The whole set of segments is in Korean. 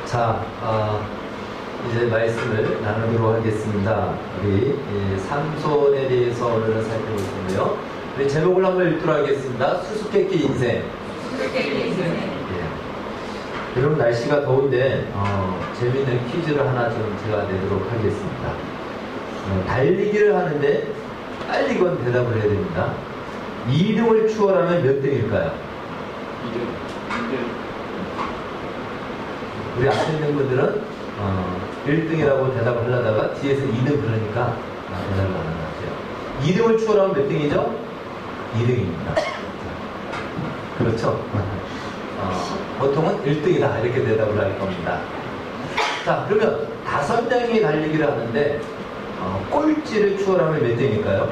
자, 이제 말씀을 나누도록 하겠습니다. 우리 삼손에 대해서 오늘은 살펴볼 건데요. 우리 제목을 한번 읽도록 하겠습니다. 수수께끼 인생. 여러분 날씨가 더운데 재미있는 퀴즈를 하나 좀 제가 내도록 하겠습니다. 달리기를 하는데 빨리 이건 대답을 해야 됩니다. 2등을 추월하면 몇 등일까요? 2등. 우리 앞에 있는 분들은 1등이라고 대답을 하려다가 뒤에서 2등 그러니까 대답을 안 하는 것 같아요. 2등을 추월하면 몇 등이죠? 2등입니다. 그렇죠? 보통은 1등이다 이렇게 대답을 할 겁니다. 자, 그러면 5명이 달리기를 하는데 꼴찌를 추월하면 몇 등일까요?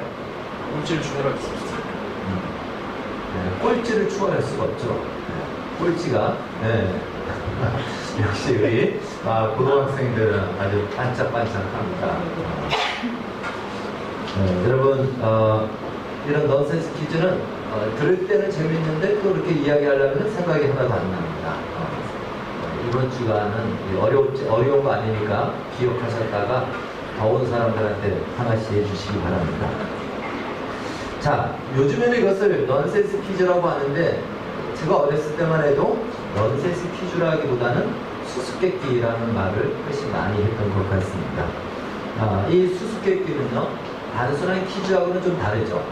꼴찌를 추월할 수 없어요. 꼴찌를 추월할 수가 없죠. 꼴찌가 역시 우리 고등학생들은 아주 반짝반짝합니다. 여러분 이런 넌센스 퀴즈는 들을 때는 재밌는데 또 이렇게 이야기하려면 생각이 하나도 안 납니다. 이번 주간은 어려운 거 아니니까 기억하셨다가 더운 사람들한테 하나씩 해주시기 바랍니다. 자, 요즘에는 이것을 넌센스 퀴즈라고 하는데 제가 어렸을 때만 해도 넌센스 퀴즈라기보다는 수수께끼라는 말을 훨씬 많이 했던 것 같습니다. 이 수수께끼는요, 단순한 퀴즈하고는 좀 다르죠.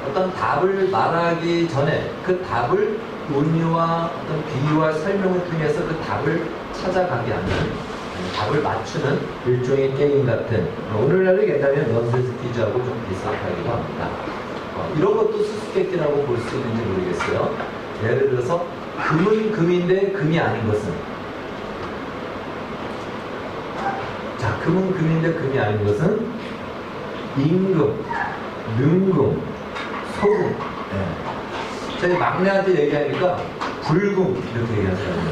어떤 답을 말하기 전에 그 답을 논리와 어떤 비유와 설명을 통해서 그 답을 찾아가게 하는, 답을 맞추는 일종의 게임 같은, 오늘날로 얘기하면 넌센스 퀴즈하고 좀 비슷하기도 합니다. 이런 것도 수수께끼라고 볼 수 있는지 모르겠어요. 예를 들어서 금은 금인데 금이 아닌 것은, 자, 금은 금인데 금이 아닌 것은 임금, 능금, 소금. 저희 막내한테 얘기하니까 불금 이렇게 얘기하더라고요.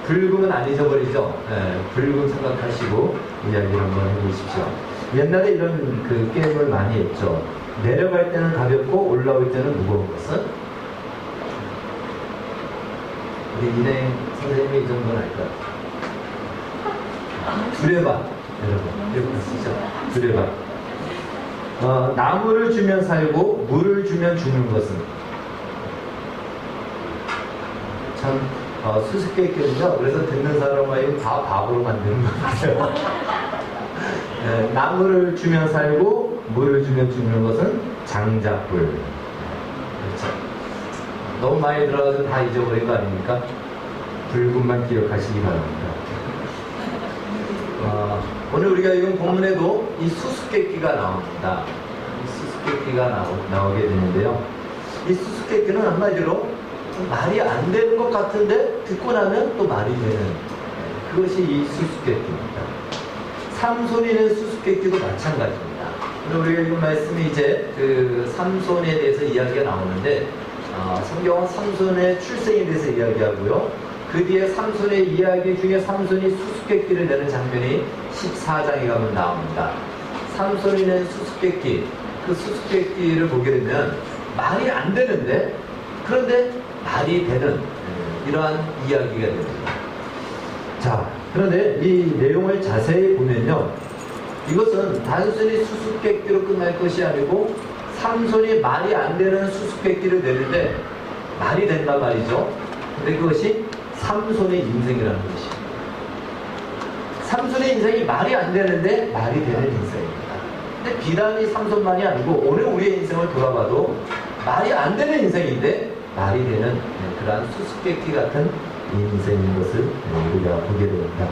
불금은 안 잊어버리죠. 불금 생각하시고 이야기를 한번 해보십시오. 옛날에 이런 그 게임을 많이 했죠. 내려갈 때는 가볍고 올라올 때는 무거운 것은? 우리 인행 선생님이 이 정도는 알까요? 두레박. 여러분 이렇게 쓰죠. 두레박. 나무를 주면 살고 물을 주면 죽는 것은? 참 수수께끼죠. 그래서 듣는 사람을 다 바보로 만드는 것 같아요. 나무를 주면 살고 물을 주면 죽는 것은 장작불. 그렇죠. 너무 많이 들어가서 다 잊어버린 거 아닙니까? 불금만 기억하시기 바랍니다. 오늘 우리가 읽은 본문에도 이 수수께끼가 나옵니다. 이 수수께끼가 나오게 되는데요. 이 수수께끼는 한마디로 말이 안 되는 것 같은데 듣고 나면 또 말이 되는, 그것이 이 수수께끼입니다. 삼손이 낸 수수께끼도 마찬가지입니다. 우리가 읽은 말씀이 이제 그 삼손에 대해서 이야기가 나오는데, 성경은 삼손의 출생에 대해서 이야기하고요. 그 뒤에 삼손의 이야기 중에 삼손이 수수께끼를 내는 장면이 14장에 가면 나옵니다. 삼손이 낸 수수께끼, 그 수수께끼를 보게 되면 말이 안 되는데, 그런데 말이 되는 이러한 이야기가 됩니다. 자, 그런데 이 내용을 자세히 보면요, 이것은 단순히 수수께끼로 끝날 것이 아니고 삼손이 말이 안 되는 수수께끼를 내는데 말이 된단 말이죠. 근데 그것이 삼손의 인생이라는 것입니다. 삼손의 인생이 말이 안 되는데 말이 되는 인생입니다. 근데 비단이 삼손만이 아니고 오늘 우리의 인생을 돌아봐도 말이 안 되는 인생인데 말이 되는 그러한 수수께끼 같은 인생인 것을 우리가 보게 됩니다.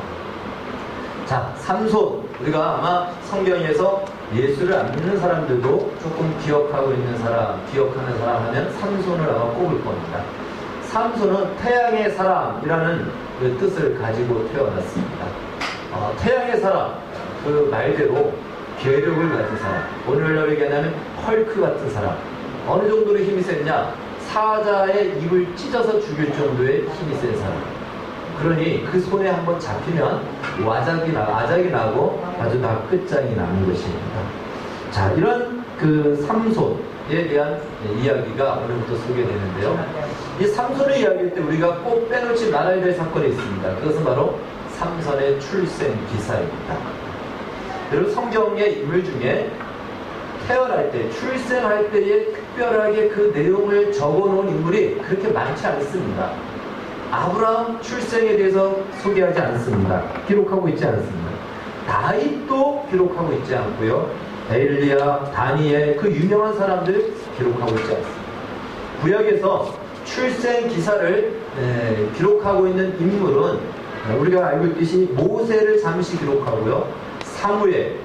자, 삼손, 우리가 아마 성경에서 예수를 안 믿는 사람들도 조금 기억하는 사람 하면 삼손을 아마 꼽을 겁니다. 삼손은 태양의 사람이라는 그 뜻을 가지고 태어났습니다. 태양의 사람, 그 말대로 괴력을 가진 사람, 오늘날 얘기하면 헐크 같은 사람. 어느 정도로 힘이 셌냐? 사자의 입을 찢어서 죽일 정도의 힘이 센 사람. 그러니 그 손에 한번 잡히면 아작이 나고 아주 다 끝장이 나는 것입니다. 자, 이런 그 삼손에 대한 이야기가 오늘부터 소개되는데요. 이 삼손의 이야기일 때 우리가 꼭 빼놓지 말아야 될 사건이 있습니다. 그것은 바로 삼손의 출생 기사입니다. 여러분, 성경의 인물 중에 태어날 때, 출생할 때에 특별하게 그 내용을 적어놓은 인물이 그렇게 많지 않습니다. 아브라함 출생에 대해서 소개하지 않습니다. 기록하고 있지 않습니다. 다윗도 기록하고 있지 않고요. 엘리야, 다니엘, 그 유명한 사람들 기록하고 있지 않습니다. 구약에서 출생 기사를 기록하고 있는 인물은 우리가 알고 있듯이 모세를 잠시 기록하고요. 사무엘,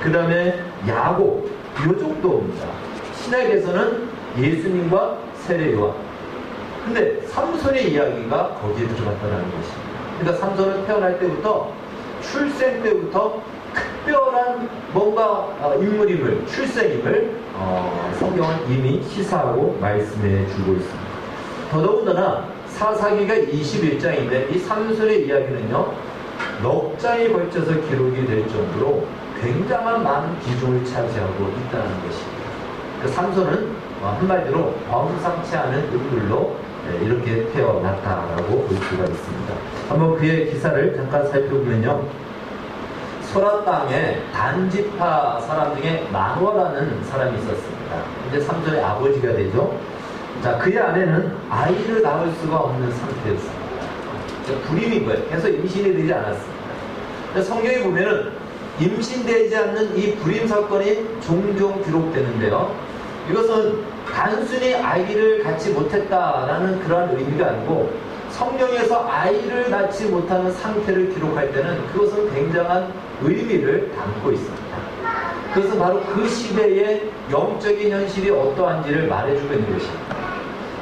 그 다음에 야곱, 이 정도입니다. 신약에서는 예수님과 세례 요한. 근데 삼손의 이야기가 거기에 들어갔다는 것입니다. 그러니까 삼손은 태어날 때부터, 출생 때부터 특별한 뭔가 인물임을, 출생임을 성경은 이미 시사하고 말씀해 주고 있습니다. 더더군다나 사사기가 21장인데 이 삼손의 이야기는요, 넉 장에 걸쳐서 기록이 될 정도로 굉장한 많은 비중을 차지하고 있다는 것입니다. 그 삼손은 한마디로 범상치 않은 인물로 이렇게 태어났다라고 볼 수가 있습니다. 한번 그의 기사를 잠깐 살펴보면요, 소라 땅에 단지파 사람 중에 마노아라는 사람이 있었습니다. 이제 삼손의 아버지가 되죠. 자, 그의 아내는 아이를 낳을 수가 없는 상태였습니다. 불임인 거예요. 계속 임신이 되지 않았습니다. 성경에 보면은 임신되지 않는 이 불임 사건이 종종 기록되는데요. 이것은 단순히 아이를 갖지 못했다라는 그러한 의미가 아니고, 성경에서 아이를 낳지 못하는 상태를 기록할 때는 그것은 굉장한 의미를 담고 있습니다. 그것은 바로 그 시대의 영적인 현실이 어떠한지를 말해주고 있는 것입니다.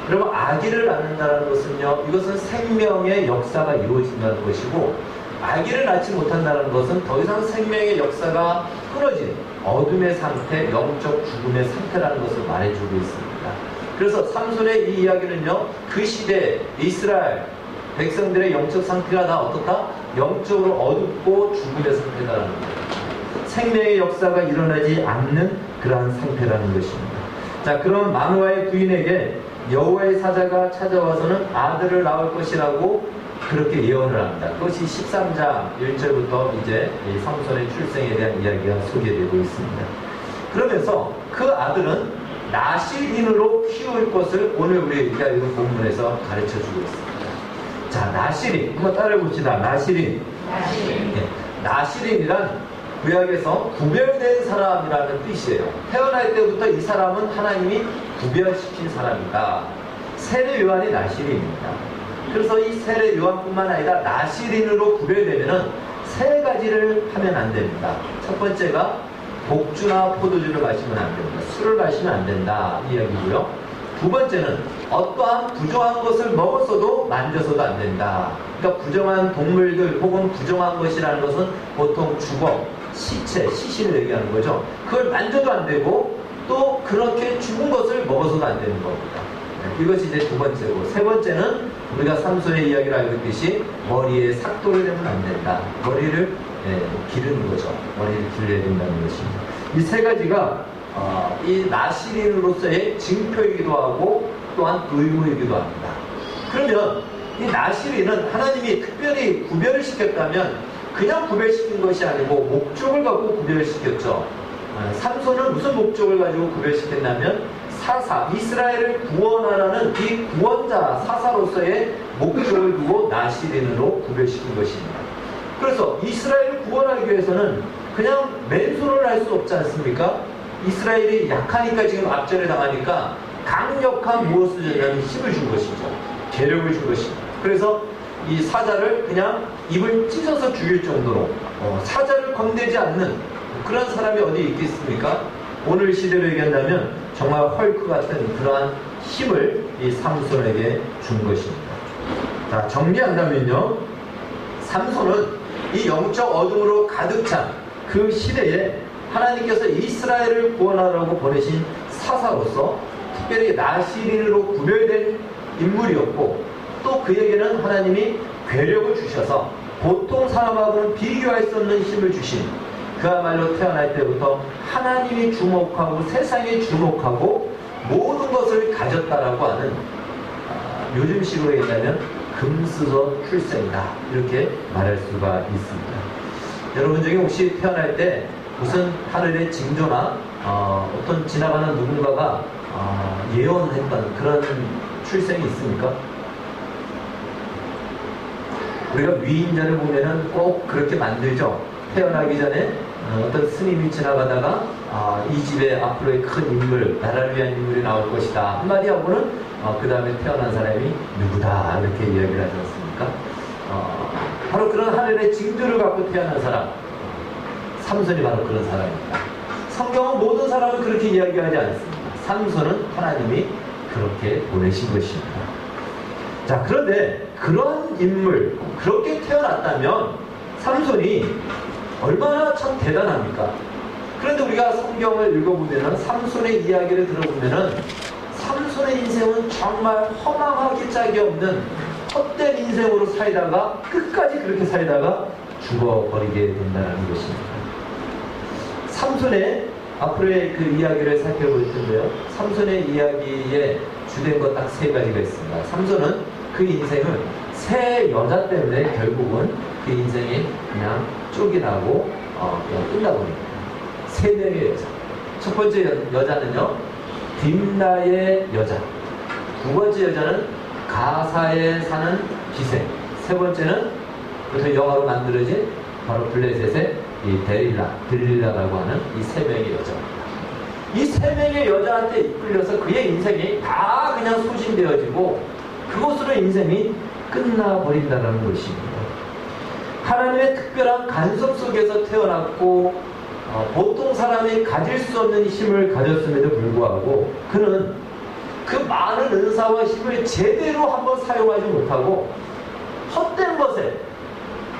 그러면 아기를 낳는다는 것은요, 이것은 생명의 역사가 이루어진다는 것이고, 아기를 낳지 못한다는 것은 더 이상 생명의 역사가 끊어진 어둠의 상태, 영적 죽음의 상태라는 것을 말해주고 있습니다. 그래서 삼손의 이 이야기는요, 그 시대 이스라엘 백성들의 영적 상태가 다 어떻다? 영적으로 어둡고 죽음의 상태라는 거예요. 생명의 역사가 일어나지 않는 그러한 상태라는 것입니다. 자, 그럼 마노아의 부인에게 여호와의 사자가 찾아와서는 아들을 낳을 것이라고 그렇게 예언을 합니다. 그것이 13장 1절부터 이제 삼손의 출생에 대한 이야기가 소개되고 있습니다. 그러면서 그 아들은 나실인으로 키울 것을 오늘 우리가 읽은 본문에서 가르쳐주고 있습니다. 자, 나실인 한번 따라해봅시다. 나실인. 네, 나실인이란 구약에서 구별된 사람이라는 뜻이에요. 태어날 때부터 이 사람은 하나님이 구별시킨 사람이다. 세례 요한이 나실인입니다. 그래서 이 세례 요한뿐만 아니라 나실인으로 구별되면은 세 가지를 하면 안 됩니다. 첫 번째가 독주나 포도주를 마시면 안 됩니다. 술을 마시면 안 된다, 이 이야기고요. 두 번째는 어떠한 부정한 것을 먹었어도 만져서도 안 된다. 그러니까 부정한 동물들 혹은 부정한 것이라는 것은 보통 주걱, 시체, 시신을 얘기하는 거죠. 그걸 만져도 안 되고 또 그렇게 죽은 것을 먹어서도 안 되는 겁니다. 이것이 이제 두 번째고, 세 번째는 우리가 삼손의 이야기를 알고 있듯이 머리에 삭도를 내면 안 된다. 머리를 기르는 거죠. 머리를 길러야 된다는 것입니다. 이 세 가지가 이 나실인으로서의 징표이기도 하고 또한 의무이기도 합니다. 그러면 이 나실인은 하나님이 특별히 구별을 시켰다면 그냥 구별시킨 것이 아니고 목적을 갖고 구별을 시켰죠. 삼손은 무슨 목적을 가지고 구별시켰냐면 사사, 이스라엘을 구원하라는 이 구원자 사사로서의 목적을 두고 나실인으로 구별시킨 것입니다. 그래서 이스라엘을 구원하기 위해서는 그냥 맨손을 할 수 없지 않습니까? 이스라엘이 약하니까 지금 압전을 당하니까 강력한 무엇을 줬냐면 힘을 준 것이죠. 계력을 준 것입니다. 그래서 이 사자를 그냥 입을 찢어서 죽일 정도로 사자를 건드리지 않는 그런 사람이 어디 있겠습니까? 오늘 시대로 얘기한다면 정말 헐크 같은 그러한 힘을 이 삼손에게 준 것입니다. 자, 정리한다면요, 삼손은 이 영적 어둠으로 가득 찬 그 시대에 하나님께서 이스라엘을 구원하라고 보내신 사사로서 특별히 나실인으로 구별된 인물이었고, 또 그에게는 하나님이 괴력을 주셔서 보통 사람하고는 비교할 수 없는 힘을 주신, 그야말로 태어날 때부터 하나님이 주목하고 세상이 주목하고 모든 것을 가졌다라고 하는 요즘식으로 얘기하면 금수저 출생이다 이렇게 말할 수가 있습니다. 여러분 중에 혹시 태어날 때 무슨 하늘의 징조나 어떤 지나가는 누군가가 예언했던 그런 출생이 있습니까? 우리가 위인전을 보면은 꼭 그렇게 만들죠. 태어나기 전에 어떤 스님이 지나가다가 이 집에 앞으로의 큰 인물, 나라를 위한 인물이 나올 것이다 한마디 하고는 그 다음에 태어난 사람이 누구다 이렇게 이야기를 하지 않습니까? 바로 그런 하늘의 징조를 갖고 태어난 사람, 삼손이 바로 그런 사람입니다. 성경은 모든 사람은 그렇게 이야기하지 않습니다. 삼손은 하나님이 그렇게 보내신 것입니다. 자, 그런데 그런 인물, 그렇게 태어났다면 삼손이 얼마나 참 대단합니까? 그런데 우리가 성경을 읽어보면은 삼손의 이야기를 들어보면은 삼손의 인생은 정말 허망하기 짝이 없는 헛된 인생으로 살다가 끝까지 그렇게 살다가 죽어버리게 된다는 것입니다. 삼손의 앞으로의 그 이야기를 살펴볼 텐데요. 삼손의 이야기에 주된 것 딱 세 가지가 있습니다. 삼손은 그 인생을 세 여자 때문에 결국은 그 인생이 그냥 쪽이 나고 그냥 끝나버립니다. 세 명의 여자. 첫 번째 여자는요, 딥나의 여자. 두 번째 여자는 가사에 사는 기생. 세 번째는 보통 영화로 만들어진 바로 블레셋의 이 들릴라라고 하는 이 세 명의 여자입니다. 이 세 명의 여자한테 이끌려서 그의 인생이 다 그냥 소진되어지고 그것으로 인생이 끝나버린다는 것입니다. 하나님의 특별한 간섭 속에서 태어났고 보통 사람이 가질 수 없는 힘을 가졌음에도 불구하고 그는 그 많은 은사와 힘을 제대로 한번 사용하지 못하고 헛된 것에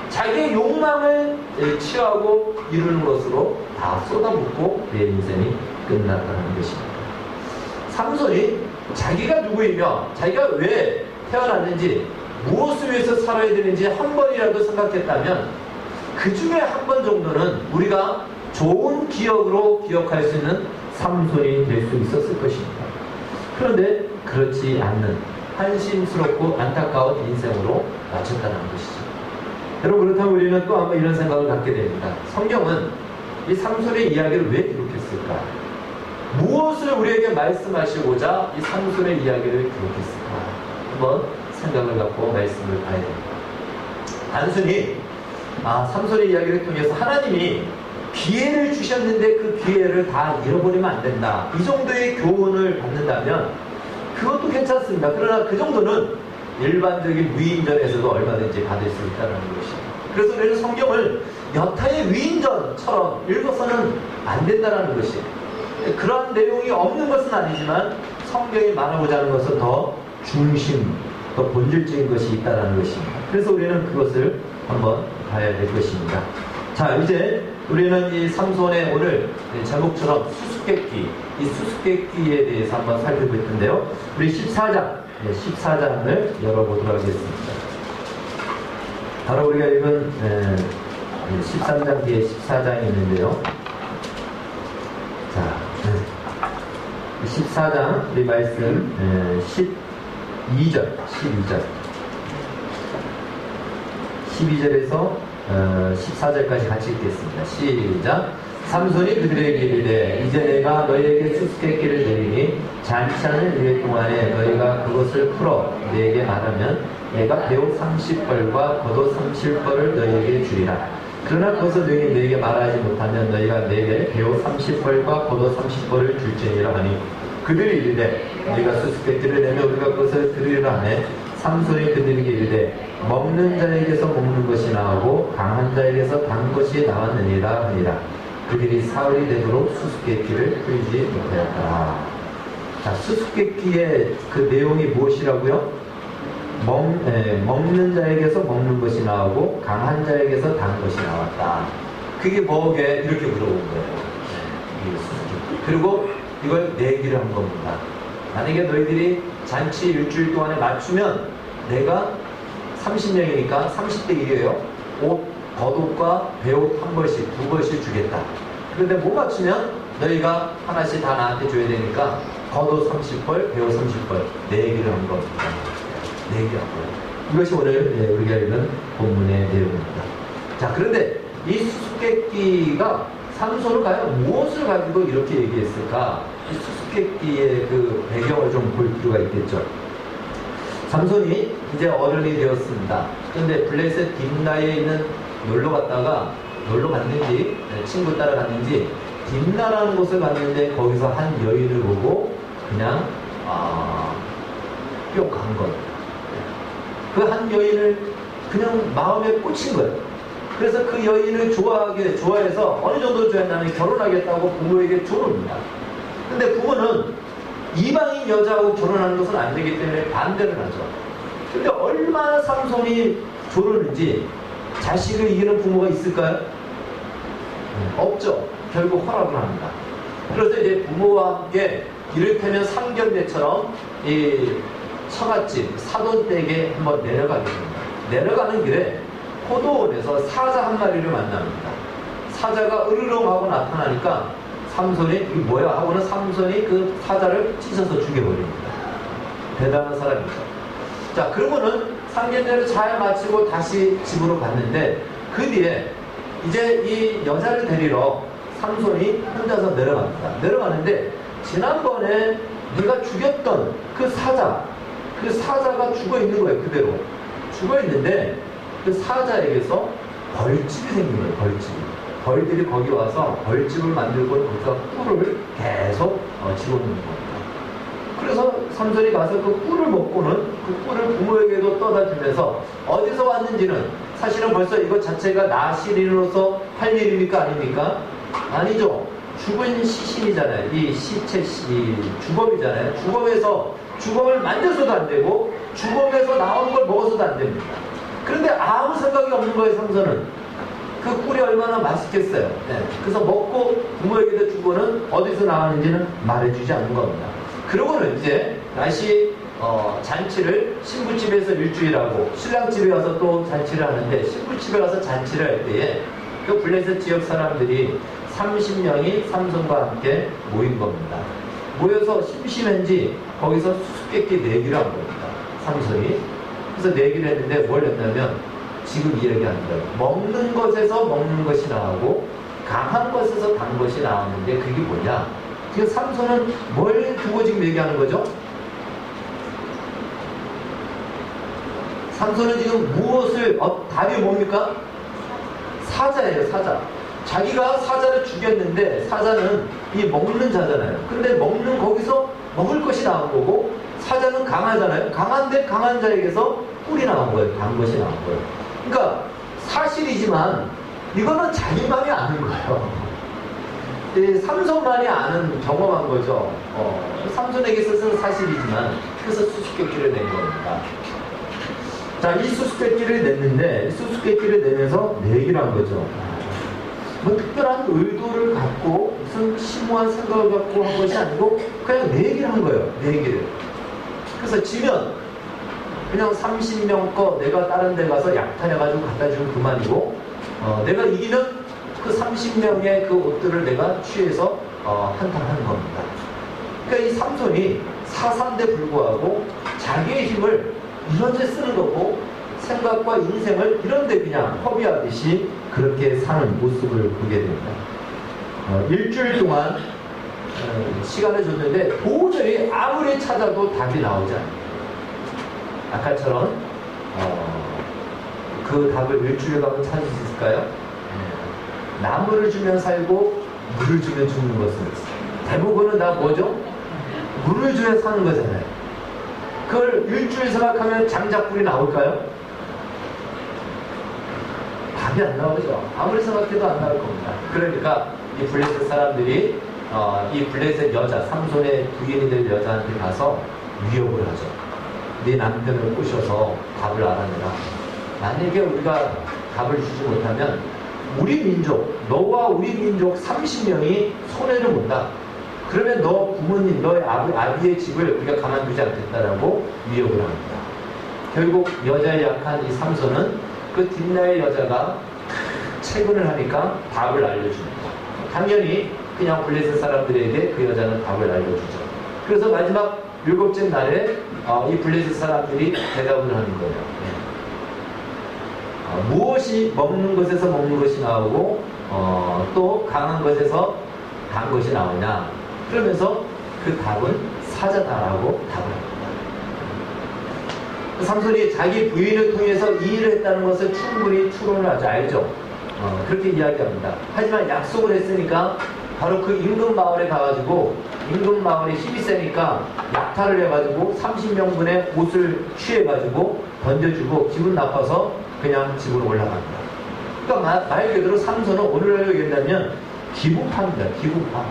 자기의 욕망을 취하고 이루는 것으로 다 쏟아붓고 그의 인생이 끝났다는 것입니다. 삼손이 자기가 누구이며 자기가 왜 태어났는지 무엇을 위해서 살아야 되는지 한 번이라도 생각했다면 그 중에 한 번 정도는 우리가 좋은 기억으로 기억할 수 있는 삼손이 될 수 있었을 것입니다. 그런데 그렇지 않는 한심스럽고 안타까운 인생으로 마쳤다는 것이죠. 여러분, 그렇다면 우리는 또 한번 이런 생각을 갖게 됩니다. 성경은 이 삼손의 이야기를 왜 기록했을까? 무엇을 우리에게 말씀하시고자 이 삼손의 이야기를 기록했을까? 한번 생각을 갖고 말씀을 봐야 됩니다. 단순히 삼손의 이야기를 통해서 하나님이 기회를 주셨는데 그 기회를 다 잃어버리면 안 된다, 이 정도의 교훈을 받는다면 그것도 괜찮습니다. 그러나 그 정도는 일반적인 위인전에서도 얼마든지 받을 수 있다는 것입니다. 그래서 우리는 성경을 여타의 위인전처럼 읽어서는 안 된다는 것이에요. 그러한 내용이 없는 것은 아니지만 성경이 말하고자 하는 것은 더 중심, 더 본질적인 것이 있다는 것입니다. 그래서 우리는 그것을 한번 봐야 될 것입니다. 자, 이제 우리는 이 삼손의 오늘 제목처럼 수수께끼, 이 수수께끼에 대해서 한번 살펴볼 텐데요. 우리 14장을 열어보도록 하겠습니다. 바로 우리가 읽은 13장 뒤에 14장이 있는데요. 자, 14장 우리 말씀 12절에서 14절까지 같이 읽겠습니다. 시작. 삼손이 그들에게 이르되 이제 내가 너희에게 수수께끼를 내리니 잔치하는 일 동안에 너희가 그것을 풀어 내게 말하면 내가 배옷 30벌과 겉옷 30벌을 너희에게 주리라. 그러나 그것을 너희 내게 말하지 못하면 너희가 내게 배옷 30벌과 겉옷 30벌을 줄지니라 하니 그들이 이르되 너희가 수수께끼를 내며 우리가 그것을 들으리라 하네. 삼손이 그들에게 이르되 먹는 자에게서 먹는 것이 나오고 강한 자에게서 단 것이 나왔느니라 하니라. 그들이 사흘이 되도록 수수께끼를 풀지 못하였더라. 자, 수수께끼의 그 내용이 무엇이라고요? 먹는 자에게서 먹는 것이 나오고 강한 자에게서 단 것이 나왔다. 그게 뭐게? 이렇게 물어본 거예요. 수수께끼. 그리고 이걸 내기를 한 겁니다. 만약에 너희들이 잔치 일주일 동안에 맞추면 내가 30명이니까 30대 1이에요. 옷, 겉옷과 배옷 한 벌씩, 두 벌씩 주겠다. 그런데 못 맞추면 너희가 하나씩 다 나한테 줘야 되니까 겉옷 30벌, 배옷 30벌 내기를 한 겁니다. 내기라고요. 이것이 오늘 우리가 읽은 본문의 내용입니다. 자, 그런데 이 수수께끼가 삼손은 과연 무엇을 가지고 이렇게 얘기했을까? 이 수수께끼의 그 배경을 좀 볼 필요가 있겠죠. 삼손이 이제 어른이 되었습니다. 그런데 블레셋 딥나에 있는 놀러 갔는지 친구 따라갔는지 딥나라는 곳을 갔는데 거기서 한 여인을 보고 그냥 뿅 간 거예요. 그 한 여인을 그냥 마음에 꽂힌 거예요. 그래서 그 여인을 좋아해서 어느 정도 좋아했냐면 결혼하겠다고 부모에게 조릅니다. 근데 부모는 이방인 여자하고 결혼하는 것은 안 되기 때문에 반대를 하죠. 근데 얼마나 삼손이 조르는지 자식을 이기는 부모가 있을까요? 없죠. 결국 허락을 합니다. 그래서 이제 부모와 함께 이를테면 상견례처럼 이 처갓집 사돈댁에 한번 내려가게 됩니다. 내려가는 길에 포도원에서 사자 한 마리를 만납니다. 사자가 으르렁하고 나타나니까 삼손이 이게 뭐야 하고는 삼손이 그 사자를 찢어서 죽여버립니다. 대단한 사람이죠. 자, 그러고는 상견례를 잘 마치고 다시 집으로 갔는데 그 뒤에 이제 이 여자를 데리러 삼손이 혼자서 내려갑니다. 내려가는데 지난번에 네가 죽였던 그 사자가 죽어 있는 거예요. 그대로 죽어 있는데 그 사자에게서 벌집이 생긴 거예요. 벌들이 거기 와서 벌집을 만들고 거기서 꿀을 계속 집어넣는 겁니다. 그래서 삼손이 가서 그 꿀을 먹고는 그 꿀을 부모에게도 떠다 주면서 어디서 왔는지는 사실은 벌써 이것 자체가 나시린으로서 할 일입니까? 아닙니까? 아니죠. 죽은 시신이잖아요. 이 시체시 주검이잖아요. 주검을 만져서도 안 되고 주검에서 나온 걸 먹어서도 안 됩니다. 그런데 아무 생각이 없는 거예요. 삼손은 그 꿀이 얼마나 맛있겠어요. 네. 그래서 먹고 부모에게도 주고는 어디서 나왔는지는 말해주지 않는 겁니다. 그러고는 이제 다시 잔치를 신부집에서 일주일하고 신랑집에 와서 또 잔치를 하는데 신부집에 가서 잔치를 할 때에 그 블레셋 지역 사람들이 30명이 삼손과 함께 모인 겁니다. 모여서 심심한지 거기서 수수께끼 내기를 한 겁니다. 삼손이. 그래서 내기를 했는데 뭘 했냐면 지금 이야기하는 거예요. 먹는 것에서 먹는 것이 나오고 강한 것에서 단 것이 나오는데 그게 뭐냐? 그 삼손은 뭘 두고 지금 얘기하는 거죠? 삼손은 지금 무엇을 답이 뭡니까? 사자예요. 사자. 자기가 사자를 죽였는데 사자는 이 먹는 자잖아요. 근데 먹는 거기서 먹을 것이 나온 거고 사자는 강하잖아요. 강한데 강한 자에게서 꿀이 나온 거예요. 단 것이 나온 거예요. 그러니까 사실이지만 이거는 자기만이 아는 거예요. 삼손만이 아는 경험한 거죠. 삼손에게 있어서는 사실이지만 그래서 수수께끼를 낸 겁니다. 자, 이 수수께끼를 냈는데 이 수수께끼를 내면서 내기를 한 거죠. 뭐 특별한 의도를 갖고 무슨 심오한 생각을 갖고 한 것이 아니고 그냥 내기를 한 거예요. 내기를. 그래서 지면 그냥 30명 거 내가 다른 데 가서 약탈해가지고 갖다 주면 그만이고 내가 이기는 그 30명의 그 옷들을 내가 취해서 한탕하는 겁니다. 그러니까 이 삼손이 사사인데 불구하고 자기의 힘을 이런 데 쓰는 거고 생각과 인생을 이런 데 그냥 허비하듯이 그렇게 사는 모습을 보게 됩니다. 일주일 동안 시간을 줬는데 도저히 아무리 찾아도 답이 나오지 않아요. 아까처럼 그 답을 일주일 가면 찾을 수 있을까요? 나무를 주면 살고 물을 주면 죽는 것은 대부분은 다 뭐죠? 물을 줘야 사는 거잖아요. 그걸 일주일 생각하면 장작불이 나올까요? 답이 안 나오죠. 아무리 생각해도 안 나올 겁니다. 그러니까 이 블레셋 사람들이 이 블레셋 여자, 삼손의 부인이 될 여자한테 가서 위협을 하죠. 네 남편을 꼬셔서 답을 알아내라. 만약에 우리가 답을 주지 못하면 우리 민족, 너와 우리 민족 30명이 손해를 본다. 그러면 너 부모님, 너의 아비의 집을 우리가 가만두지 않겠다라고 위협을 합니다. 결국 여자의 약한 이 삼손은 그 딥나의 여자가 채근을 하니까 답을 알려줍니다. 당연히 그냥 블레셋 사람들에게 그 여자는 답을 알려주죠. 그래서 마지막 7째 날에 이 블레셋 사람들이 대답을 하는 거예요. 무엇이 먹는 것에서 먹는 것이 나오고 또 강한 것에서 단 것이 나오냐. 그러면서 그 답은 사자다라고 답을 합니다. 삼손이 자기 부인을 통해서 이 일을 했다는 것을 충분히 추론을 하죠. 알죠? 그렇게 이야기합니다. 하지만 약속을 했으니까 바로 그 임금 마을에 가가지고 임금 마을에 힘이 세니까 약탈을 해가지고 30명분의 옷을 취해가지고 던져주고 기분 나빠서 그냥 집으로 올라갑니다. 그러니까 말 그대로 삼손은 오늘날로 얘기한다면 기부파입니다. 기부파.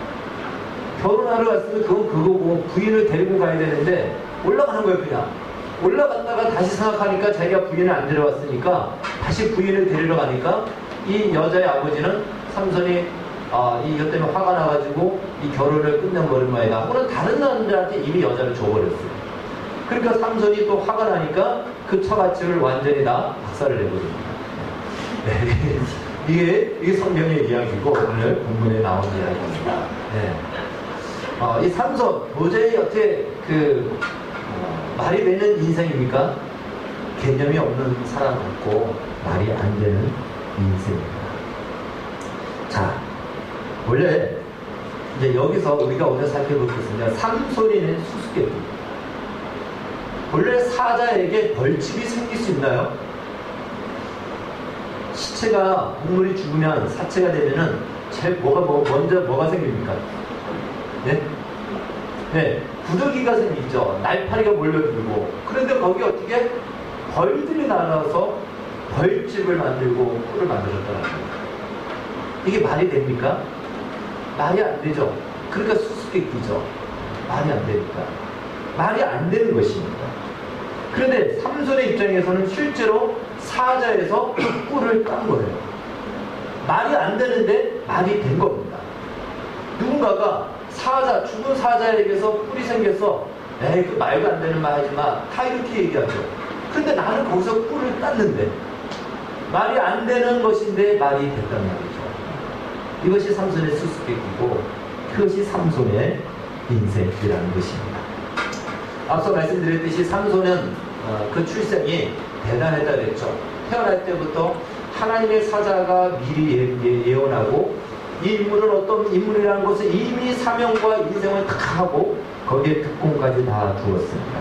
결혼하러 갔으면 그건 그거고 부인을 데리고 가야 되는데 올라가는 거예요. 그냥 올라갔다가 다시 생각하니까 자기가 부인을 안 데려왔으니까 다시 부인을 데리러 가니까 이 여자의 아버지는 삼손이 이 여 때문에 화가 나가지고 이 결혼을 끝내버린 모양이다. 혹은 다른 남자한테 이미 여자를 줘버렸어요. 그러니까 삼손이 또 화가 나니까 그 처갓집을 완전히 다 박살을 내버립니다. 네. 이게 성경의 이야기고 오늘 본문에 나온 이야기입니다. 네. 이 삼손 도저히 어떻게 말이 되는 인생입니까? 개념이 없는 사람 같고 말이 안 되는 인생입니다. 자, 원래 이제 여기서 우리가 오늘 살펴볼 것은요, 삼손이는 수수께끼. 원래 사자에게 벌집이 생길 수 있나요? 시체가 동물이 죽으면 사체가 되면은 제일 먼저 뭐가 생깁니까? 네? 네, 구더기가 생기죠. 날파리가 몰려들고. 그런데 거기 어떻게 벌들이 날아서 벌집을 만들고 꿀을 만들었다는 거예요. 이게 말이 됩니까? 말이 안 되죠. 그러니까 수수께끼죠. 말이 안 되니까. 말이 안 되는 것입니다. 그런데 삼손의 입장에서는 실제로 사자에서 꿀을 딴 거예요. 말이 안 되는데 말이 된 겁니다. 누군가가 죽은 사자에게서 꿀이 생겨서 에이 그 말도 안 되는 말 하지 마. 다 이렇게 얘기하죠. 근데 나는 거기서 꿀을 땄는데 말이 안 되는 것인데 말이 됐단 말이죠. 이것이 삼손의 수수께끼고 그것이 삼손의 인생이라는 것입니다. 앞서 말씀드렸듯이 삼손은 그 출생이 대단했다 그랬죠. 태어날 때부터 하나님의 사자가 미리 예언하고 이 인물은 어떤 인물이라는 것을 이미 사명과 인생을 다 하고 거기에 특공까지 다 두었습니다.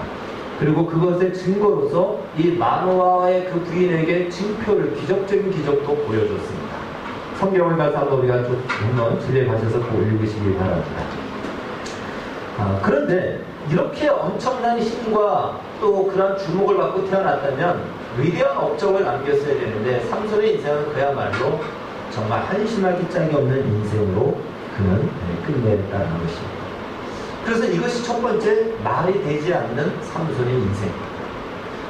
그리고 그것의 증거로서 이 마노아의 그 부인에게 징표를 기적적인 기적도 보여줬습니다. 성경을 가서 한번 우리가 좀 한번 주제하셔서 읽으시기 바랍니다. 그런데 이렇게 엄청난 힘과 또 그런 주목을 받고 태어났다면 위대한 업적을 남겼어야 되는데 삼손의 인생은 그야말로 정말 한심하기 짝이 없는 인생으로 그는 끝냈다는 것입니다. 그래서 이것이 첫 번째 말이 되지 않는 삼손의 인생.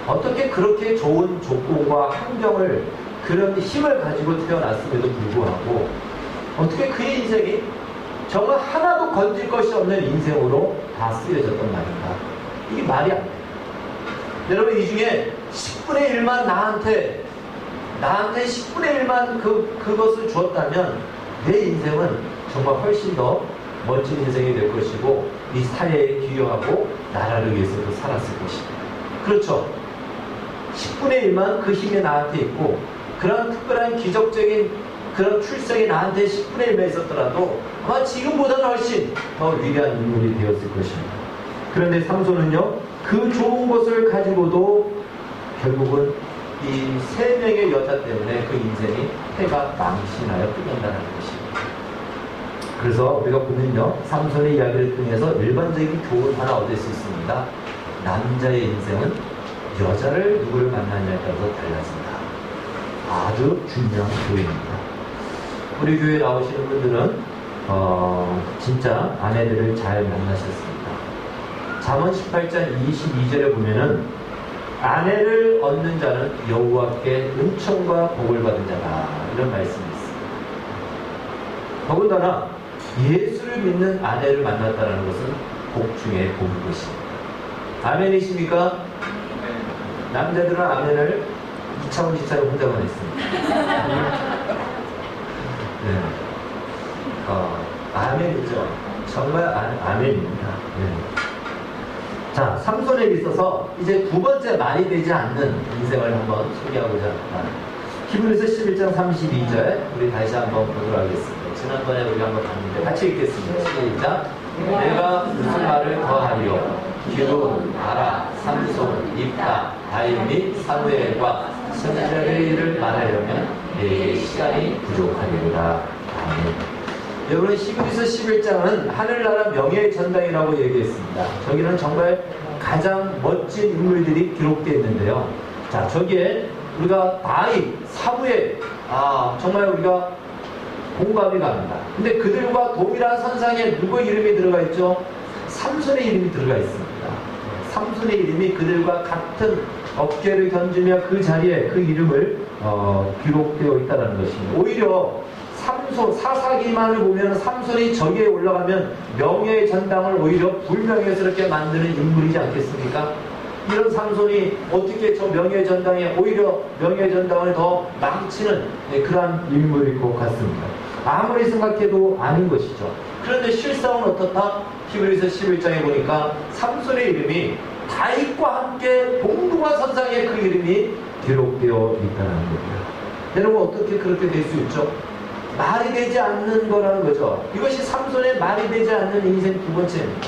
어떻게 그렇게 좋은 조건과 환경을 그런 힘을 가지고 태어났음에도 불구하고 어떻게 그의 인생이 정말 하나도 건질 것이 없는 인생으로 다 쓰여졌단 말인가? 이게 말이 안 돼요. 여러분 이 중에 10분의 1만 나한테 10분의 1만 그것을 주었다면 내 인생은 정말 훨씬 더 멋진 인생이 될 것이고 이 사회에 기여하고 나라를 위해서도 살았을 것입니다. 그렇죠. 10분의 1만 그 힘이 나한테 있고 그런 특별한 기적적인 그런 출생이 나한테 10분의 1만 있었더라도 아마 지금보다는 훨씬 더 위대한 인물이 되었을 것입니다. 그런데 삼손은요, 그 좋은 것을 가지고도 결국은 이 3명의 여자 때문에 그 인생이 해가 망신하여 끝난다는 것입니다. 그래서 우리가 보면요, 삼손의 이야기를 통해서 일반적인 교훈 하나 얻을 수 있습니다. 남자의 인생은 여자를 누구를 만나냐에 따라서 달라진다. 아주 중요한 교훈입니다. 우리 교회에 나오시는 분들은 진짜 아내들을 잘 만나셨습니다. 잠언 18장 22절에 보면은 아내를 얻는 자는 여호와께 은총과 복을 받은 자다, 이런 말씀이 있습니다. 더군다나 예수를 믿는 아내를 만났다는 것은 복 중에 복일 것입니다. 아멘이십니까? 남자들은 아멘을 2차원 지차로 혼자만 했습니다. 네. 아멘이죠. 정말 아멘입니다. 네. 자, 삼손에 있어서 이제 두 번째 말이 되지 않는 인생을 한번 소개하고자 합니다. 히브리서 11장 32절 우리 다시 한번 보도록 하겠습니다. 지난번에 우리 한번 봤는데 같이 읽겠습니다. 시작. 내가 무슨 말을 더하리요? 기돈, 아라, 삼손, 입다, 다윗 및 사무엘과 선지자의 일을 말하려면 내게 시간이 부족하리라. 아멘. 여러분, 히브리서 11장은 하늘나라 명예의 전당이라고 얘기했습니다. 저기는 정말 가장 멋진 인물들이 기록되어 있는데요. 자, 저기에 우리가 다윗, 사무엘, 정말 우리가 공감이 갑니다. 근데 그들과 동일한 선상에 누구의 이름이 들어가 있죠? 삼손의 이름이 들어가 있습니다. 삼손의 이름이 그들과 같은 어깨를 견주며 그 자리에 그 이름을 기록되어 있다는 것입니다. 오히려 삼손, 사사기만을 보면 삼손이 저기에 올라가면 명예의 전당을 오히려 불명예스럽게 만드는 인물이지 않겠습니까? 이런 삼손이 어떻게 저 명예의 전당에 오히려 명예의 전당을 더 망치는 그러한 인물일 것 같습니다. 아무리 생각해도 아닌 것이죠. 그런데 실상은 어떻다? 히브리서 11장에 보니까 삼손의 이름이 다윗과 함께 동등한 선상에 그 이름이 기록되어 있다는 겁니다. 여러분, 어떻게 그렇게 될 수 있죠? 말이 되지 않는 거라는 거죠. 이것이 삼손의 말이 되지 않는 인생 두 번째입니다.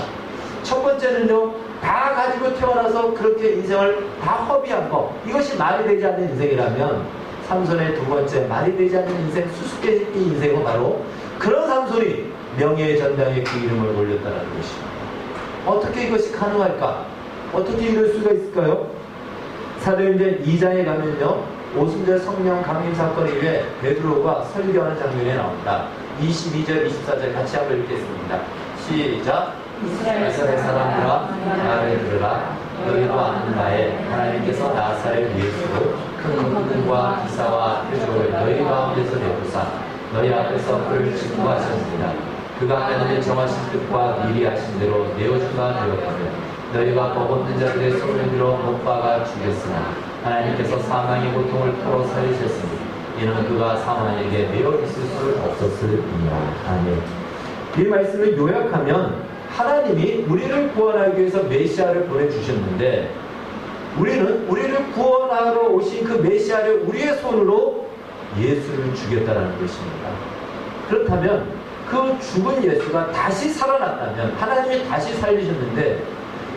첫 번째는요, 다 가지고 태어나서 그렇게 인생을 다 허비한 거, 이것이 말이 되지 않는 인생이라면 삼손의 두 번째 말이 되지 않는 인생, 수수께끼 인생은 바로 그런 삼손이 명예의 전당에 그 이름을 올렸다는 것입니다. 어떻게 이것이 가능할까? 어떻게 이럴 수가 있을까요? 사도행전 2장에 가면요, 오순절 성령 강림 사건 이후에 베드로가 설교하는 장면이 나옵니다. 22절, 24절 같이 한번 읽겠습니다. 시작. 이스라엘 사람들아, 나를 들으라. 너희도 아는 바에 하나님께서 나사렛 예수로 큰 권능과 기사와 표적을 너희 가운데서 베푸사 너희 앞에서 그를 직구하셨습니다. 그가 하나님의 정하신 뜻과 미리 하신 대로 내어주가 되었거든. 너희가 법 없는 자들의 손을 들어 못 박아 죽였으나 하나님께서 사망의 고통을 풀어 살리셨으니 이는 그가 사망에게 매어 있을 수 없었음이니라. 아멘. 이 말씀을 요약하면 하나님이 우리를 구원하기 위해서 메시아를 보내주셨는데 우리를 구원하러 오신 그 메시아를 우리의 손으로 예수를 죽였다는 것입니다. 그렇다면 그 죽은 예수가 다시 살아났다면, 하나님이 다시 살리셨는데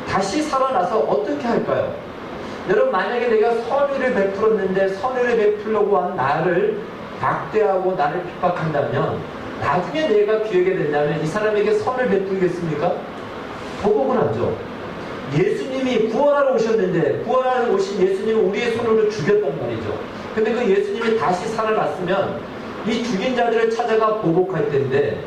다시 살아나서 어떻게 할까요? 여러분, 만약에 내가 선의를 베풀었는데 선의를 베풀려고 한 나를 박대하고 나를 핍박한다면 나중에 내가 기회게 된다면 이 사람에게 선을 베풀겠습니까? 보복은 하죠. 예수님이 구원하러 오셨는데 구원하러 오신 예수님을 우리의 손으로 죽였단 말이죠. 근데 그 예수님이 다시 살아났으면 이 죽인 자들을 찾아가 보복할 텐데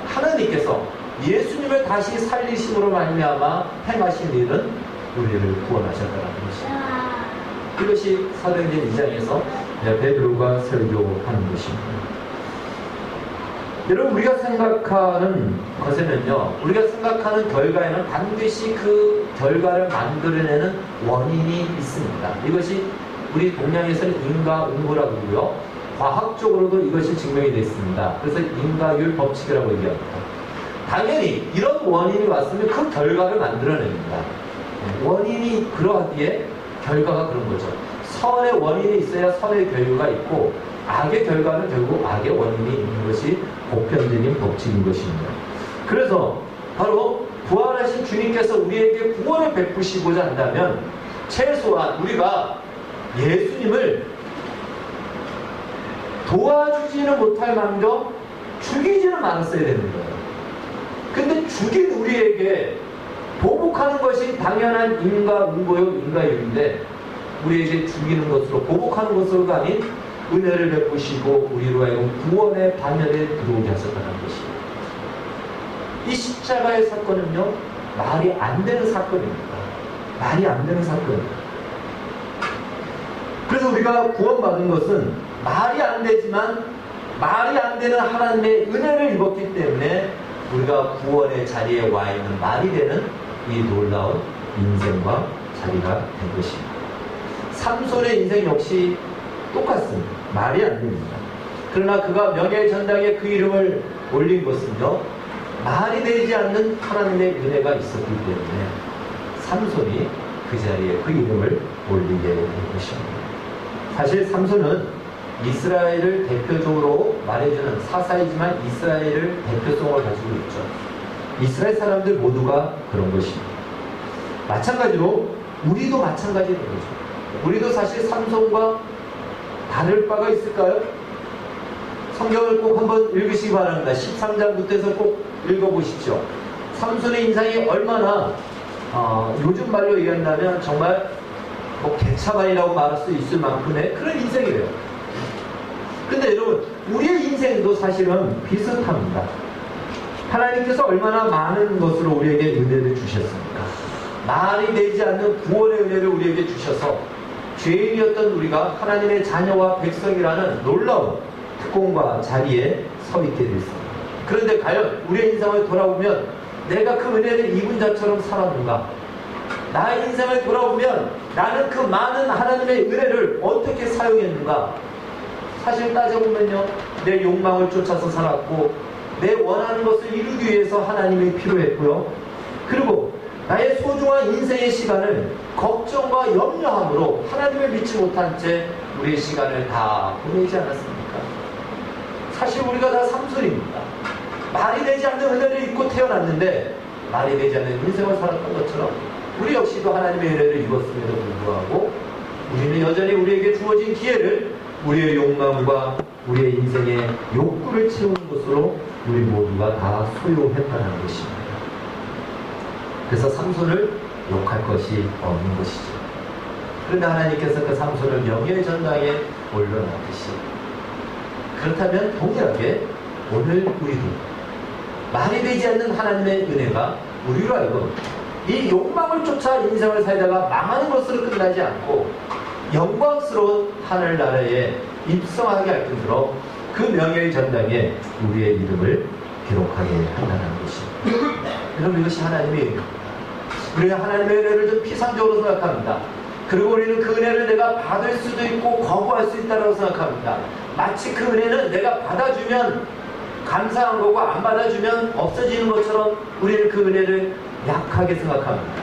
하나님께서 예수님을 다시 살리심으로 말미암아 행하신 일은 우리를 구원하셨다는 것입니다. 이것이 사도행전 2장에서 베드로가 설교하는 것입니다. 여러분, 우리가 생각하는 것에는요, 우리가 생각하는 결과에는 반드시 그 결과를 만들어내는 원인이 있습니다. 이것이 우리 동양에서는 인과응보라고 하고요, 과학적으로도 이것이 증명이 되어 있습니다. 그래서 인과율 법칙이라고 얘기합니다. 당연히 이런 원인이 왔으면 그 결과를 만들어냅니다. 원인이 그러하기에 결과가 그런 거죠. 선의 원인이 있어야 선의 결과가 있고 악의 결과는 결국 악의 원인이 있는 것이 보편적인 법칙인 것입니다. 그래서 바로 부활하신 주님께서 우리에게 구원을 베푸시고자 한다면 최소한 우리가 예수님을 도와주지는 못할 망정 죽이지는 않았어야 되는 거예요. 근데 죽인 우리에게 보복하는 것이 당연한 인과응보요, 인과율인데 우리에게 죽이는 것으로, 보복하는 것으로가 아닌 은혜를 베푸시고 우리로 하여금 구원의 반열에 들어오게 하셨다는 것입니다. 이 십자가의 사건은요, 말이 안 되는 사건입니다. 말이 안 되는 사건입니다. 그래서 우리가 구원받은 것은 말이 안 되지만 말이 안 되는 하나님의 은혜를 입었기 때문에 우리가 구원의 자리에 와 있는 말이 되는 이 놀라운 인생과 자리가 된 것입니다. 삼손의 인생 역시 똑같습니다. 말이 안 됩니다. 그러나 그가 명예의 전당에 그 이름을 올린 것은요, 말이 되지 않는 하나님의 은혜가 있었기 때문에 삼손이 그 자리에 그 이름을 올리게 된 것입니다. 사실 삼손은 이스라엘을 대표적으로 말해주는 사사이지만 이스라엘을 대표성으로 가지고 있죠. 이스라엘 사람들 모두가 그런 것입니다. 마찬가지로 우리도 마찬가지인 거죠. 우리도 사실 삼손과 다를 바가 있을까요? 성경을 꼭 한번 읽으시기 바랍니다. 13장부터 해서 꼭 읽어보십시오. 삼손의 인상이 얼마나 요즘 말로 얘기한다면 정말 뭐 개차반이라고 말할 수 있을 만큼의 그런 인생이에요. 근데 여러분, 우리의 인생도 사실은 비슷합니다. 하나님께서 얼마나 많은 것으로 우리에게 은혜를 주셨습니까? 말이 되지 않는 구원의 은혜를 우리에게 주셔서 죄인이었던 우리가 하나님의 자녀와 백성이라는 놀라운 특권과 자리에 서 있게 됐습니다. 그런데 과연 우리의 인생을 돌아보면 내가 그 은혜를 입은 자처럼 살았는가? 나의 인생을 돌아보면 나는 그 많은 하나님의 은혜를 어떻게 사용했는가? 사실 따져보면요, 내 욕망을 쫓아서 살았고 내 원하는 것을 이루기 위해서 하나님이 필요했고요. 그리고 나의 소중한 인생의 시간을 걱정과 염려함으로 하나님을 믿지 못한 채 우리의 시간을 다 보내지 않았습니까? 사실 우리가 다 삼손입니다. 말이 되지 않는 은혜를 입고 태어났는데 말이 되지 않는 인생을 살았던 것처럼 우리 역시도 하나님의 은혜를 입었음에도 불구하고 우리는 여전히 우리에게 주어진 기회를 우리의 욕망과 우리의 인생의 욕구를 채우는 것으로 우리 모두가 다 소유했다는 것입니다. 그래서 삼손을 욕할 것이 없는 것이죠. 그런데 하나님께서 그 삼손을 명예의 전당에 올려놨듯이, 그렇다면 동일하게 오늘 우리도 말이 되지 않는 하나님의 은혜가 우리로 하여금 이 욕망을 쫓아 인생을 살다가 망하는 것으로 끝나지 않고 영광스러운 하늘나라에 입성하게 할 뿐더러 그 명예의 전당에 우리의 이름을 기록하게 한다는 것입니다. 여러분, 이것이 하나님의 은혜입니다. 우리가 하나님의 은혜를 좀 피상적으로 생각합니다. 그리고 우리는 그 은혜를 내가 받을 수도 있고 거부할 수 있다고 생각합니다. 마치 그 은혜는 내가 받아주면 감사한 거고 안 받아주면 없어지는 것처럼 우리는 그 은혜를 약하게 생각합니다.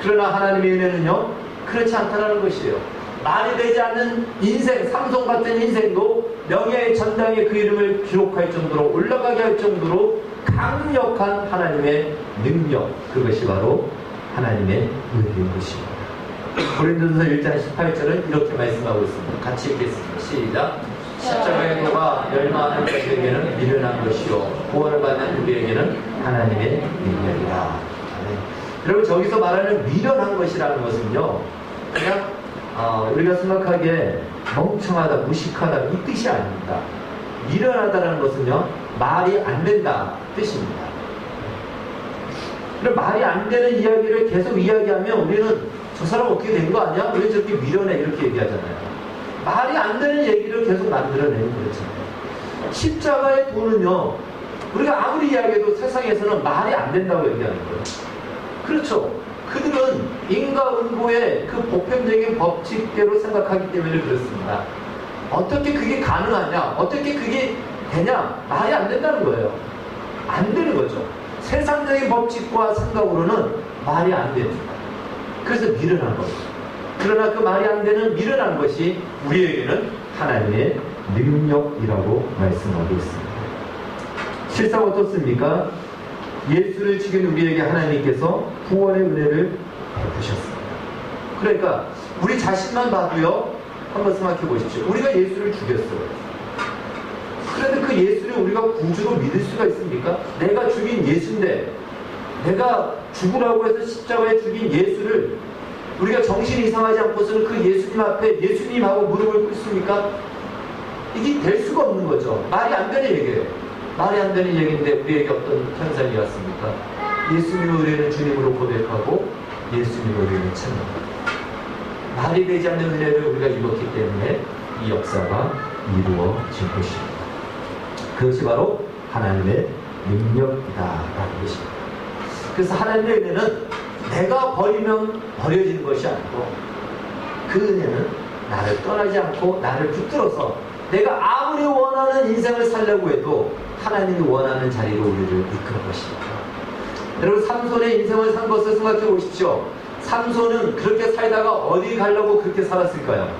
그러나 하나님의 은혜는요, 그렇지 않다는 것이에요. 말이 되지 않는 인생, 삼손 같은 인생도 명예의 전당에 그 이름을 기록할 정도로, 올라가게 할 정도로 강력한 하나님의 능력, 그것이 바로 하나님의 은혜인 것입니다. 고린도전서 1장 18절은 이렇게 말씀하고 있습니다. 같이 읽겠습니다. 시작. 십자가의 도가 멸망하는 자들에게는 미련한 것이요 구원을 받는 우리에게는 하나님의 능력이다. 여러분, 저기서 말하는 미련한 것이라는 것은요, 그냥 우리가 생각하기에 멍청하다, 무식하다 이 뜻이 아닙니다. 미련하다는 것은요, 말이 안 된다 뜻입니다. 그럼 말이 안 되는 이야기를 계속 이야기하면 우리는 저 사람 어떻게 된 거 아니야? 왜 저렇게 미련해? 이렇게 얘기하잖아요. 말이 안 되는 얘기를 계속 만들어내는 거잖아요. 십자가의 도는요, 우리가 아무리 이야기해도 세상에서는 말이 안 된다고 얘기하는 거예요. 그렇죠. 그들은 인과응보의 그 보편적인 법칙대로 생각하기 때문에 그렇습니다. 어떻게 그게 가능하냐? 어떻게 그게 되냐? 말이 안 된다는 거예요. 안 되는 거죠. 세상적인 법칙과 생각으로는 말이 안 됩니다. 그래서 미련한 거죠. 그러나 그 말이 안 되는 미련한 것이 우리에게는 하나님의 능력이라고 말씀하고 있습니다. 실상 어떻습니까? 예수를 죽인 우리에게 하나님께서 구원의 은혜를 베푸셨습니다. 그러니까 우리 자신만 봐도요, 한번 생각해 보십시오. 우리가 예수를 죽였어요. 그런데 그 예수를 우리가 구주로 믿을 수가 있습니까? 내가 죽인 예수인데, 내가 죽으라고 해서 십자가에 죽인 예수를 우리가 정신이 이상하지 않고서는 그 예수님 앞에 예수님하고 무릎을 꿇습니까? 이게 될 수가 없는 거죠. 말이 안 되는 얘기예요. 말이 안 되는 얘기인데 우리에게 어떤 현상이 왔습니까? 예수님을 우리는 주님으로 고백하고 예수님을 우리는 찬양합니다. 말이 되지 않는 은혜를 우리가 입었기 때문에 이 역사가 이루어진 것입니다. 그것이 바로 하나님의 능력이다라는 것입니다. 그래서 하나님의 은혜는 내가 버리면 버려지는 것이 아니고 그 은혜는 나를 떠나지 않고 나를 붙들어서 내가 아무리 원하는 인생을 살려고 해도 하나님이 원하는 자리로 우리를 이끄는 것입니다. 여러분, 삼손의 인생을 산 것을 생각해 보십시오. 삼손은 그렇게 살다가 어디 가려고 그렇게 살았을까요?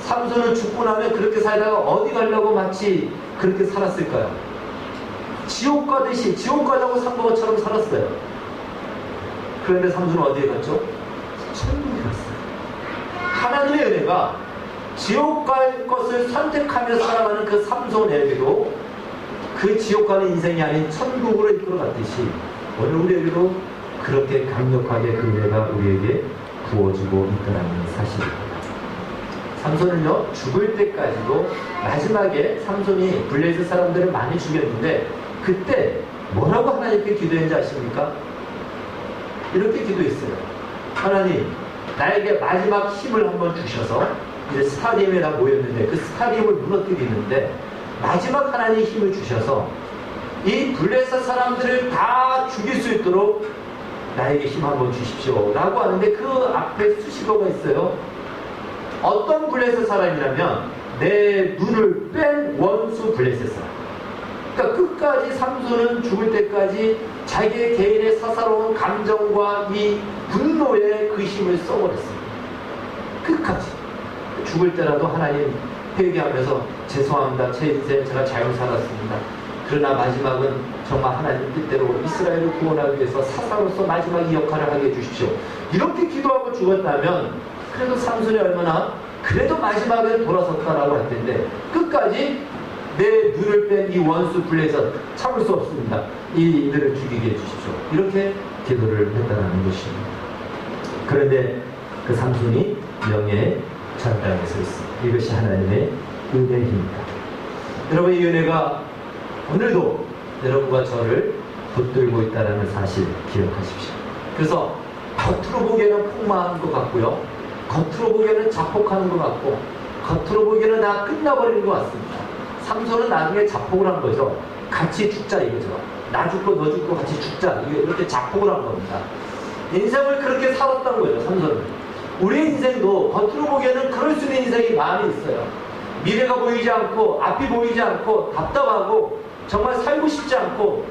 삼손은 죽고 나면 그렇게 살다가 어디 가려고 마치 그렇게 살았을까요? 지옥 가듯이, 지옥 가려고 산 것처럼 살았어요. 그런데 삼손은 어디에 갔죠? 천국에 갔어요. 하나님의 은혜가 지옥 갈 것을 선택하며 살아가는 그 삼손에게도 그 지옥 가는 인생이 아닌 천국으로 이끌어 갔듯이 오늘 우리에게도 그렇게 강력하게 그 은혜가 우리에게 부어지고 있다는 사실입니다. 삼손은요, 죽을 때까지도 마지막에 삼손이 블레셋 사람들을 많이 죽였는데 그때 뭐라고 하나님께 기도했는지 아십니까? 이렇게 기도했어요. 하나님, 나에게 마지막 힘을 한번 주셔서 이제 스타디움에 다 모였는데 그 스타디움을 무너뜨리는데 마지막 하나님 힘을 주셔서 이 블레셋 사람들을 다 죽일 수 있도록 나에게 힘 한번 주십시오 라고 하는데 그 앞에 수식어가 있어요. 어떤 블레셋 사람이라면 내 눈을 뺀 원수 블레셋 사람. 그러니까 끝까지 삼손은 죽을 때까지 자기의 개인의 사사로운 감정과 이 분노에 그 힘을 써버렸습니다. 끝까지. 죽을 때라도 하나님 회개하면서 죄송합니다. 제 인생 제가 잘못 살았습니다. 그러나 마지막은 정말 하나님 뜻대로 이스라엘을 구원하기 위해서 사사로서 마지막 이 역할을 하게 해주십시오. 이렇게 기도하고 죽었다면 그래도 삼손이 얼마나 그래도 마지막에 돌아섰다라고 할 텐데 끝까지 내 눈을 뺀 이 원수 블레셋 참을 수 없습니다. 이들을 죽이게 해주십시오. 이렇게 기도를 했다는 것입니다. 그런데 그 삼손이 명예의 전당에 서 있습니다. 이것이 하나님의 은혜입니다. 여러분, 이 은혜가 오늘도 여러분과 저를 붙들고 있다는 사실 기억하십시오. 그래서 겉으로 보기에는 폭망한 것 같고요. 겉으로 보기에는 자폭하는 것 같고 겉으로 보기에는 다 끝나버리는 것 같습니다. 삼손은 나중에 자폭을 한 거죠. 같이 죽자 이거죠. 나 죽고 너 죽고 같이 죽자. 이렇게 자폭을 한 겁니다. 인생을 그렇게 살았던 거죠. 삼손은. 우리의 인생도 겉으로 보기에는 그럴 수 있는 인생이 많이 있어요. 미래가 보이지 않고 앞이 보이지 않고 답답하고 정말 살고 싶지 않고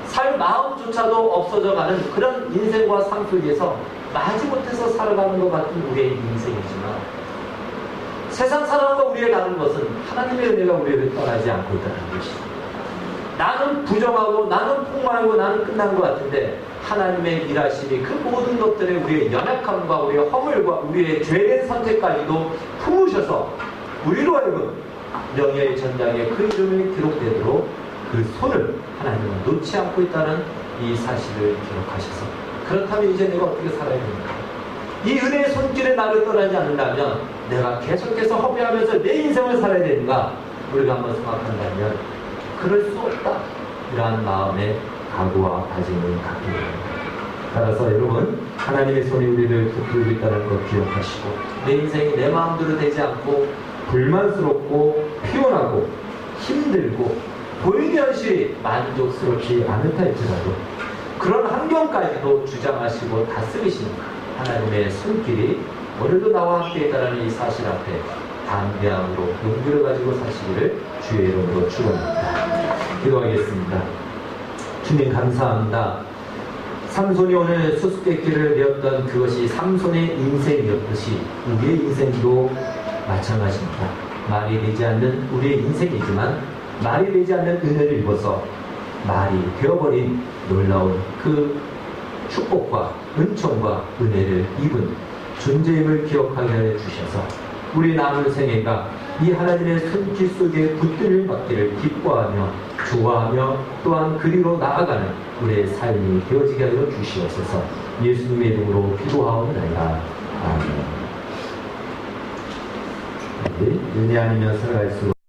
살 마음조차도 없어져가는 그런 인생과 삶 속에서 마지못해서 살아가는 것 같은 우리의 인생이지만 세상 사람과 우리의 다른 것은 하나님의 은혜가 우리를 떠나지 않고 있다는 것입니다. 나는 부정하고 나는 폭망하고 나는 끝난 것 같은데 하나님의 일하심이 그 모든 것들의 우리의 연약함과 우리의 허물과 우리의 죄된 선택까지도 품으셔서 우리로 하여금 명예의 전당에 그 이름이 기록되도록 그 손을 하나님은 놓지 않고 있다는 이 사실을 기록하셔서 그렇다면 이제 내가 어떻게 살아야 됩니까? 이 은혜의 손길에 나를 떠나지 않는다면 내가 계속해서 허비하면서 내 인생을 살아야 되는가? 우리가 한번 생각한다면 그럴 수 없다. 이러한 마음의 각오와 다짐을 갖게 됩니다. 따라서 여러분, 하나님의 손이 우리를 붙들고 있다는 것 기억하시고 내 인생이 내 마음대로 되지 않고 불만스럽고 피곤하고 힘들고 보이는 현실이 만족스럽지 않다 할지라도 그런 환경까지도 주장하시고 다스리시는 하나님의 손길이 오늘도 나와 함께 있다는 이 사실 앞에 담대함으로 용기를 가지고 사시기를 주의 이름으로 축원합니다. 기도하겠습니다. 주님 감사합니다. 삼손이 오늘 수수께끼를 내었던 그것이 삼손의 인생이었듯이 우리의 인생도 마찬가지입니다. 말이 되지 않는 우리의 인생이지만 말이 되지 않는 은혜를 입어서 말이 되어버린 놀라운 그 축복과 은총과 은혜를 입은 존재임을 기억하게 해주셔서 우리 남은 생애가 이 하나님의 손길 속에 붙들림 받기를 기뻐하며 좋아하며 또한 그리로 나아가는 우리의 삶이 되어지게 하여 주시옵소서. 예수님의 이름으로 기도하옵나이다. 아멘. 은혜 아니면 살아갈 수